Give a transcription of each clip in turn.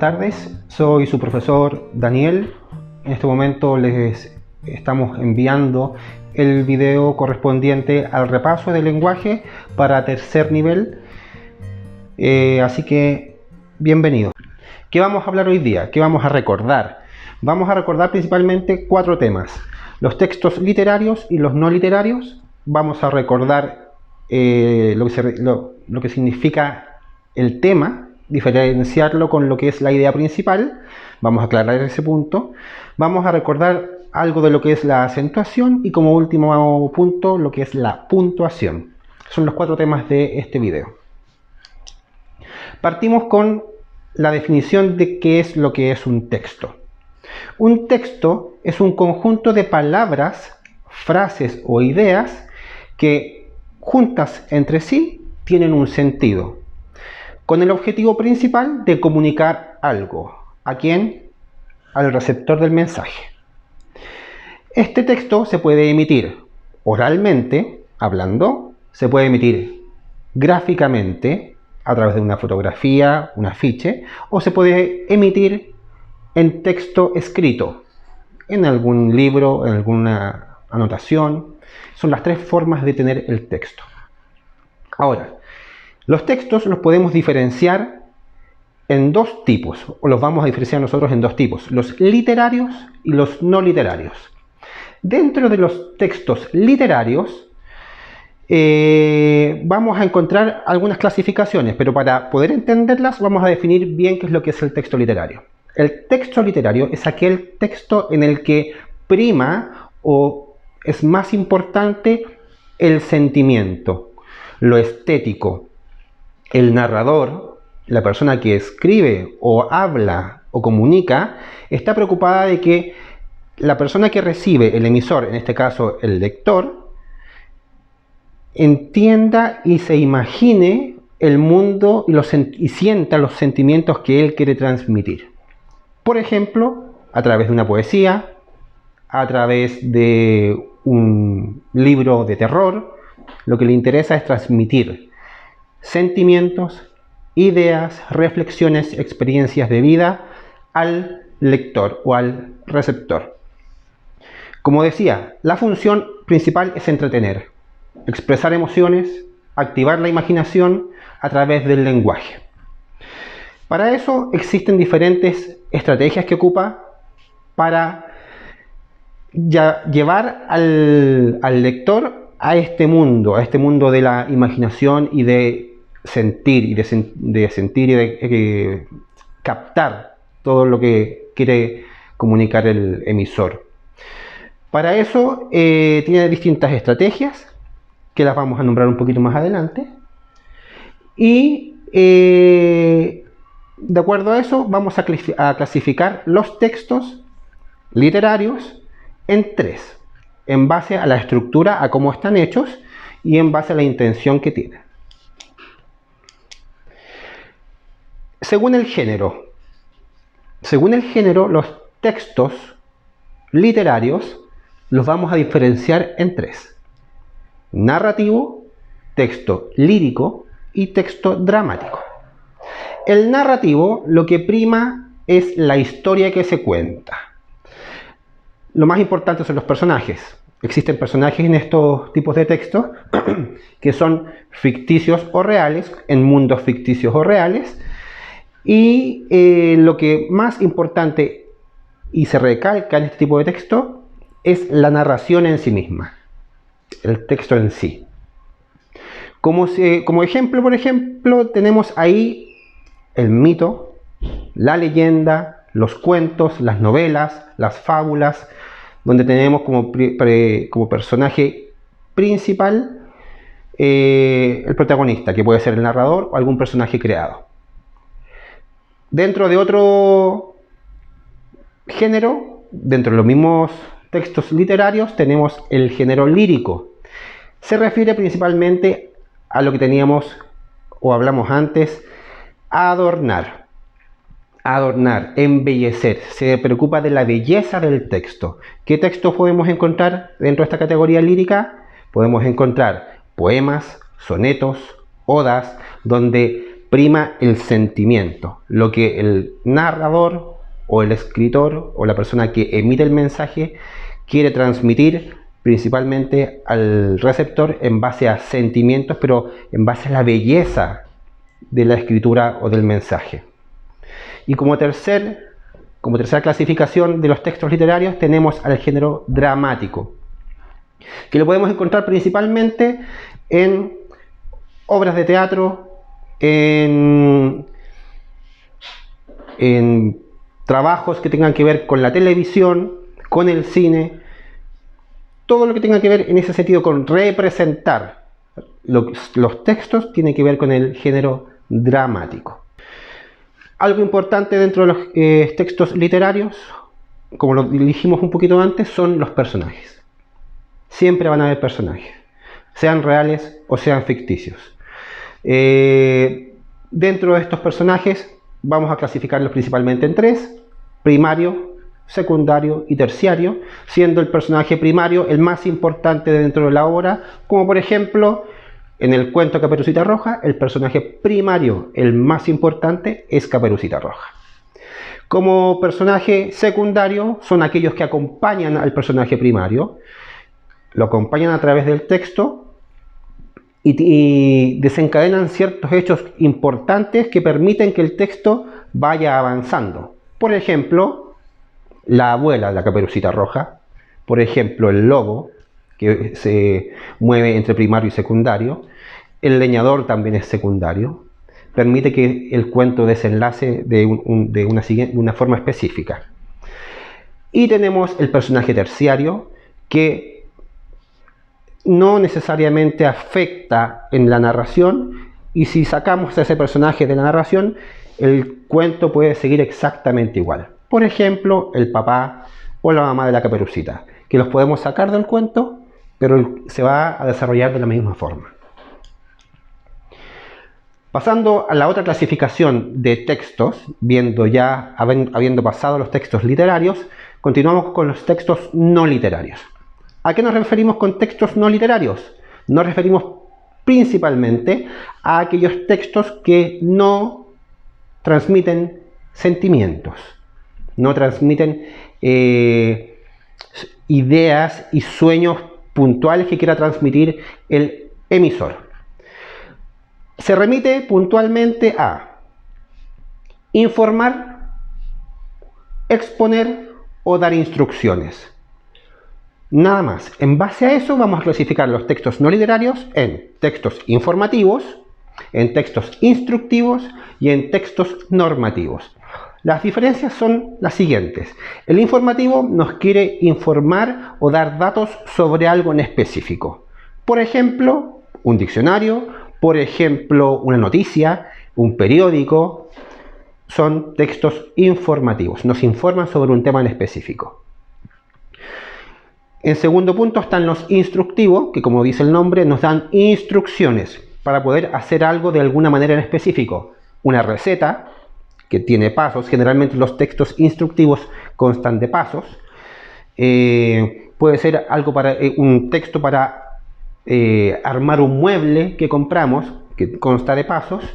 tardes, soy su profesor Daniel. En este momento les estamos enviando el video correspondiente al repaso del lenguaje para tercer nivel, así que bienvenidos. ¿Qué vamos a hablar hoy día? ¿Qué vamos a recordar? Vamos a recordar principalmente 4 temas: los textos literarios y los no literarios. Vamos a recordar lo que significa el tema, diferenciarlo con lo que es la idea principal. Vamos a aclarar ese punto. Vamos a recordar algo de lo que es la acentuación y, como último punto, lo que es la puntuación. Son los 4 temas de este video. Partimos con la definición de qué es lo que es un texto. Un texto es un conjunto de palabras, frases o ideas que juntas entre sí tienen un sentido, con el objetivo principal de comunicar algo. ¿A quién? Al receptor del mensaje. Este texto se puede emitir oralmente, hablando, se puede emitir gráficamente, a través de una fotografía, un afiche, o se puede emitir en texto escrito, en algún libro, en alguna anotación. Son las 3 formas de tener el texto. Ahora, los textos los podemos diferenciar en 2 tipos, o los vamos a diferenciar nosotros en 2 tipos: los literarios y los no literarios. Dentro de los textos literarios vamos a encontrar algunas clasificaciones, pero para poder entenderlas vamos a definir bien qué es lo que es el texto literario. El texto literario es aquel texto en el que prima o es más importante el sentimiento, lo estético. El narrador, la persona que escribe o habla o comunica, está preocupada de que la persona que recibe, el emisor, en este caso el lector, entienda y se imagine el mundo y sienta los sentimientos que él quiere transmitir. Por ejemplo, a través de una poesía, a través de un libro de terror. Lo que le interesa es transmitir sentimientos, ideas, reflexiones, experiencias de vida al lector o al receptor. Como decía, la función principal es entretener, expresar emociones, activar la imaginación a través del lenguaje. Para eso existen diferentes estrategias que ocupa para llevar al lector a este mundo de la imaginación y de sentir y de captar todo lo que quiere comunicar el emisor. Para eso tiene distintas estrategias que las vamos a nombrar un poquito más adelante, y de acuerdo a eso vamos a clasificar los textos literarios en 3, en base a la estructura, a cómo están hechos y en base a la intención que tienen. Según el género, los textos literarios los vamos a diferenciar en 3: narrativo, texto lírico y texto dramático. El narrativo, lo que prima es la historia que se cuenta. Lo más importante son los personajes. Existen personajes en estos tipos de textos que son ficticios o reales, en mundos ficticios o reales, y lo que más importante y se recalca en este tipo de texto es la narración en sí misma, el texto en sí. Como ejemplo, por ejemplo, tenemos ahí el mito, la leyenda, los cuentos, las novelas, las fábulas, donde tenemos como personaje principal el protagonista, que puede ser el narrador o algún personaje creado. Dentro de otro género, dentro de los mismos textos literarios, tenemos el género lírico. Se refiere principalmente a lo que teníamos o hablamos antes: adornar, embellecer. Se preocupa de la belleza del texto. ¿Qué textos podemos encontrar dentro de esta categoría lírica? Podemos encontrar poemas, sonetos, odas, donde prima el sentimiento, lo que el narrador o el escritor o la persona que emite el mensaje quiere transmitir principalmente al receptor en base a sentimientos, pero en base a la belleza de la escritura o del mensaje. Y como tercera clasificación de los textos literarios tenemos al género dramático, que lo podemos encontrar principalmente en obras de teatro, en trabajos que tengan que ver con la televisión, con el cine, todo lo que tenga que ver en ese sentido con representar los textos tiene que ver con el género dramático. Algo importante dentro de los textos literarios, como lo dijimos un poquito antes, son los personajes. Siempre van a haber personajes, sean reales o sean ficticios. Dentro de estos personajes vamos a clasificarlos principalmente en tres: primario, secundario y terciario, siendo el personaje primario el más importante dentro de la obra, como por ejemplo en el cuento Caperucita Roja, el personaje primario, el más importante, es Caperucita Roja. Como personaje secundario son aquellos que acompañan al personaje primario, lo acompañan a través del texto y desencadenan ciertos hechos importantes que permiten que el texto vaya avanzando. Por ejemplo, la abuela de la Caperucita Roja, por ejemplo, el lobo, que se mueve entre primario y secundario, el leñador también es secundario, permite que el cuento desenlace de una forma específica. Y tenemos el personaje terciario, que no necesariamente afecta en la narración, y si sacamos a ese personaje de la narración, el cuento puede seguir exactamente igual. Por ejemplo, el papá o la mamá de la Caperucita, que los podemos sacar del cuento, pero se va a desarrollar de la misma forma. Pasando a la otra clasificación de textos, habiendo pasado los textos literarios, continuamos con los textos no literarios. ¿A qué nos referimos con textos no literarios? Nos referimos principalmente a aquellos textos que no transmiten sentimientos, no transmiten ideas y sueños puntuales que quiera transmitir el emisor. Se remite puntualmente a informar, exponer o dar instrucciones. Nada más. En base a eso vamos a clasificar los textos no literarios en textos informativos, en textos instructivos y en textos normativos. Las diferencias son las siguientes. El informativo nos quiere informar o dar datos sobre algo en específico. Por ejemplo, un diccionario, por ejemplo, una noticia, un periódico. Son textos informativos, nos informan sobre un tema en específico. En segundo punto están los instructivos, que como dice el nombre, nos dan instrucciones para poder hacer algo de alguna manera en específico. Una receta que tiene pasos, generalmente los textos instructivos constan de pasos. Puede ser algo un texto para armar un mueble que compramos, que consta de pasos,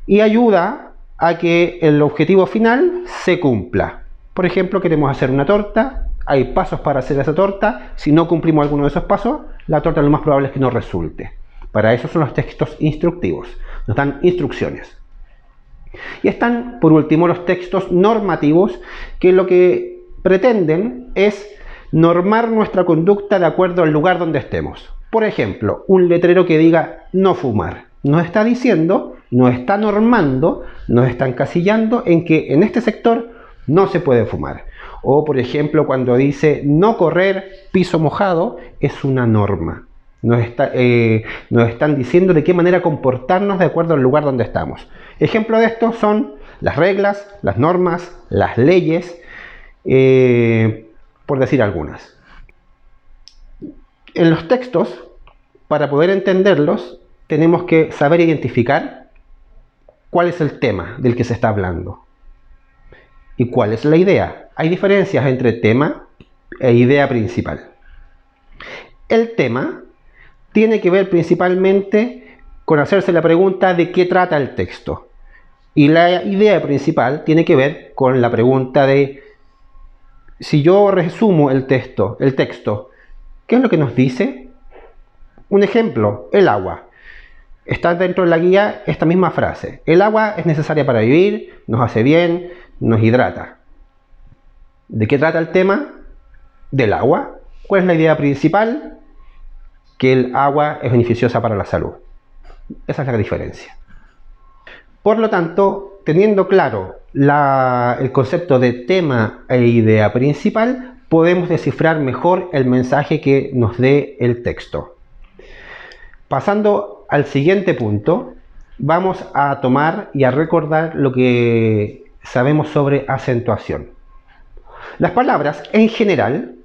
y ayuda a que el objetivo final se cumpla. Por ejemplo, queremos hacer una torta, hay pasos para hacer esa torta. Si no cumplimos alguno de esos pasos, la torta lo más probable es que no resulte. Para eso son los textos instructivos, nos dan instrucciones. Y están, por último, los textos normativos, que lo que pretenden es normar nuestra conducta de acuerdo al lugar donde estemos. Por ejemplo, un letrero que diga no fumar, nos está diciendo, nos está normando, nos está encasillando en que en este sector no se puede fumar. O por ejemplo, cuando dice no correr piso mojado, es una norma. Nos están diciendo de qué manera comportarnos de acuerdo al lugar donde estamos. Ejemplo de esto son las reglas, las normas, las leyes, por decir algunas. En los textos, para poder entenderlos, tenemos que saber identificar cuál es el tema del que se está hablando y cuál es la idea. Hay diferencias entre tema e idea principal. El tema tiene que ver principalmente con hacerse la pregunta de qué trata el texto. Y la idea principal tiene que ver con la pregunta de, si yo resumo el texto, ¿qué es lo que nos dice? Un ejemplo, el agua. Está dentro de la guía esta misma frase. El agua es necesaria para vivir, nos hace bien, nos hidrata. ¿De qué trata el tema? Del agua. ¿Cuál es la idea principal? Que el agua es beneficiosa para la salud. Esa es la diferencia. Por lo tanto, teniendo claro el concepto de tema e idea principal, podemos descifrar mejor el mensaje que nos dé el texto. Pasando al siguiente punto, vamos a tomar y a recordar lo que sabemos sobre acentuación. Las palabras en general,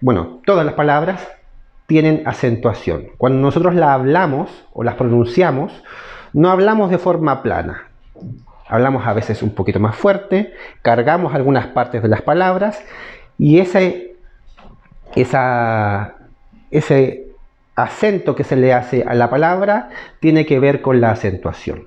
bueno, todas las palabras tienen acentuación. Cuando nosotros las hablamos o las pronunciamos, no hablamos de forma plana. Hablamos a veces un poquito más fuerte, cargamos algunas partes de las palabras y ese acento que se le hace a la palabra tiene que ver con la acentuación.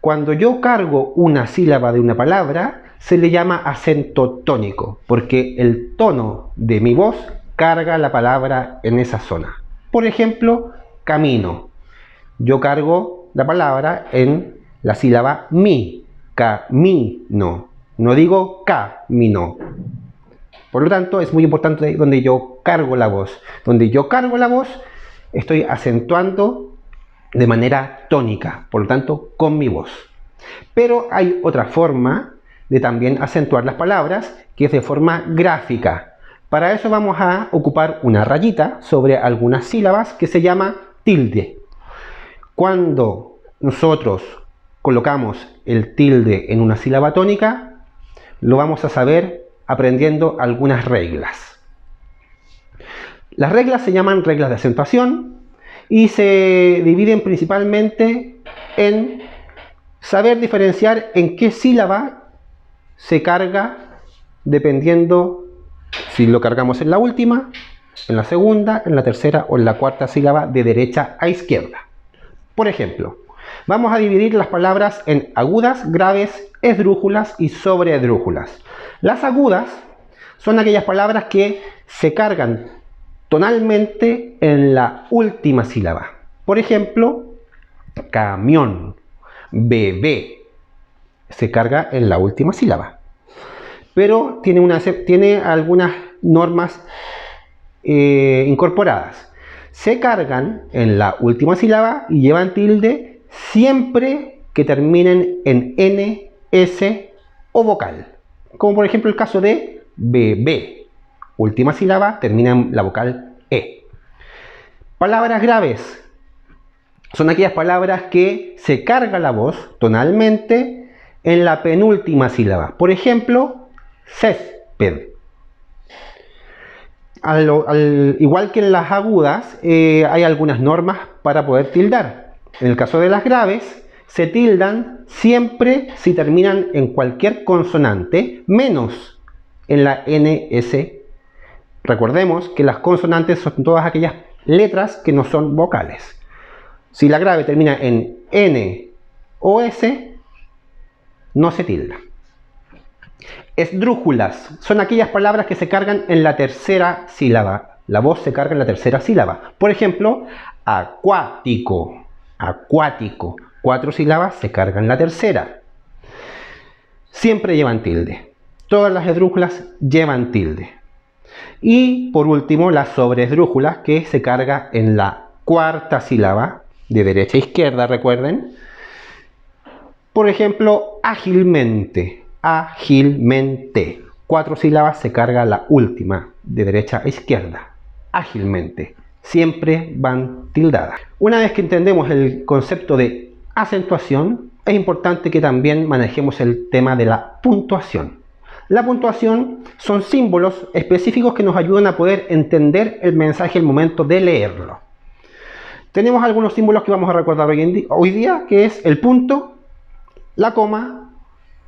Cuando yo cargo una sílaba de una palabra, se le llama acento tónico, porque el tono de mi voz carga la palabra en esa zona. Por ejemplo, camino. Yo cargo la palabra en la sílaba mi, camino. No digo camino. Por lo tanto, es muy importante donde yo cargo la voz. Donde yo cargo la voz, estoy acentuando de manera tónica, por lo tanto, con mi voz. Pero hay otra forma de también acentuar las palabras, que es de forma gráfica. Para eso vamos a ocupar una rayita sobre algunas sílabas que se llama tilde. Cuando nosotros colocamos el tilde en una sílaba tónica, lo vamos a saber aprendiendo algunas reglas. Las reglas se llaman reglas de acentuación y se dividen principalmente en saber diferenciar en qué sílaba se carga dependiendo si lo cargamos en la última, en la segunda, en la tercera o en la cuarta sílaba de derecha a izquierda. Por ejemplo, vamos a dividir las palabras en agudas, graves, esdrújulas y sobreesdrújulas. Las agudas son aquellas palabras que se cargan tonalmente en la última sílaba. Por ejemplo, camión, bebé, se carga en la última sílaba. Pero tiene algunas normas incorporadas. Se cargan en la última sílaba y llevan tilde siempre que terminen en N, S o vocal. Como por ejemplo el caso de bebé. Última sílaba termina en la vocal E. Palabras graves son aquellas palabras que se carga la voz tonalmente en la penúltima sílaba. Por ejemplo, césped. Igual que en las agudas, hay algunas normas para poder tildar. En el caso de las graves, se tildan siempre si terminan en cualquier consonante, menos en la NS. Recordemos que las consonantes son todas aquellas letras que no son vocales. Si la grave termina en N o S, no se tilda. Esdrújulas son aquellas palabras que se cargan en la tercera sílaba. La voz se carga en la tercera sílaba. Por ejemplo, acuático, acuático. 4 sílabas se cargan en la tercera. Siempre llevan tilde. Todas las esdrújulas llevan tilde. Y por último, las sobreesdrújulas, que se carga en la cuarta sílaba de derecha a izquierda, recuerden. Por ejemplo, ágilmente, ágilmente. 4 sílabas se carga la última de derecha a izquierda. Ágilmente. Siempre van tildadas. Una vez que entendemos el concepto de acentuación, es importante que también manejemos el tema de la puntuación. La puntuación son símbolos específicos que nos ayudan a poder entender el mensaje al momento de leerlo. Tenemos algunos símbolos que vamos a recordar hoy día, que es el punto, la coma,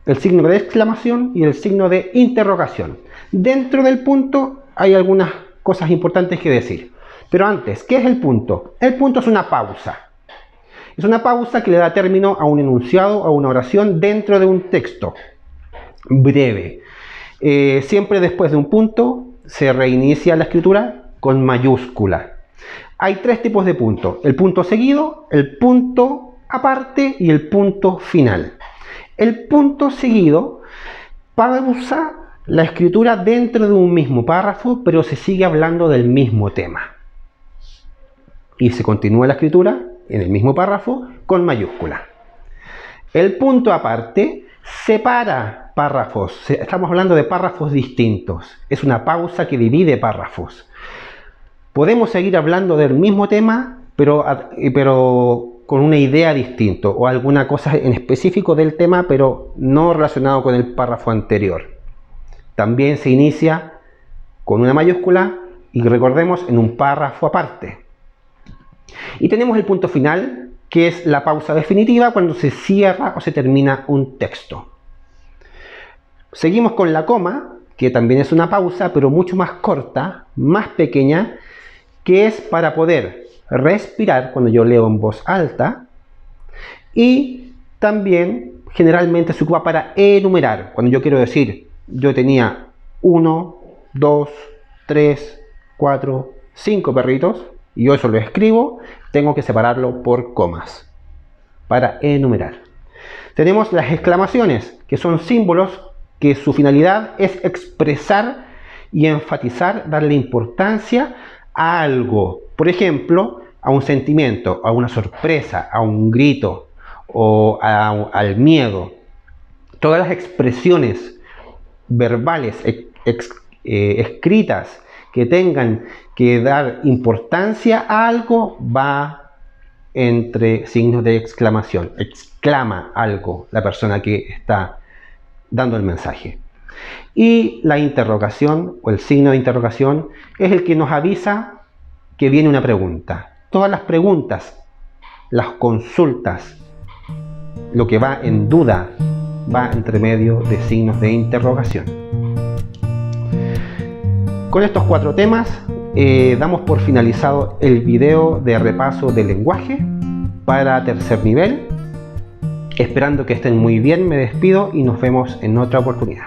el signo de exclamación y el signo de interrogación. Dentro del punto hay algunas cosas importantes que decir. Pero antes, ¿qué es el punto? El punto es una pausa. Es una pausa que le da término a un enunciado, a una oración dentro de un texto breve. Siempre después de un punto se reinicia la escritura con mayúscula. Hay tres tipos de puntos: el punto seguido, el punto aparte y el punto final. El punto seguido pausa la escritura dentro de un mismo párrafo, pero se sigue hablando del mismo tema. Y se continúa la escritura en el mismo párrafo con mayúscula. El punto aparte separa párrafos. Estamos hablando de párrafos distintos. Es una pausa que divide párrafos. Podemos seguir hablando del mismo tema, pero con una idea distinta o alguna cosa en específico del tema, pero no relacionado con el párrafo anterior. También se inicia con una mayúscula y recordemos en un párrafo aparte. Y tenemos el punto final, que es la pausa definitiva cuando se cierra o se termina un texto. Seguimos con la coma, que también es una pausa, pero mucho más corta, más pequeña, que es para poder respirar cuando yo leo en voz alta, y también generalmente se ocupa para enumerar, cuando yo quiero decir, yo tenía 1, 2, 3, 4, 5 perritos, y yo eso lo escribo, tengo que separarlo por comas para enumerar. Tenemos las exclamaciones, que son símbolos que su finalidad es expresar y enfatizar, darle importancia a algo. Por ejemplo, a un sentimiento, a una sorpresa, a un grito o al miedo. Todas las expresiones verbales, escritas, que tengan que dar importancia a algo, va entre signos de exclamación. Exclama algo la persona que está dando el mensaje. Y la interrogación o el signo de interrogación es el que nos avisa que viene una pregunta. Todas las preguntas, las consultas, lo que va en duda, va entre medio de signos de interrogación. Con estos 4 temas damos por finalizado el video de repaso del lenguaje para tercer nivel. Esperando que estén muy bien, me despido y nos vemos en otra oportunidad.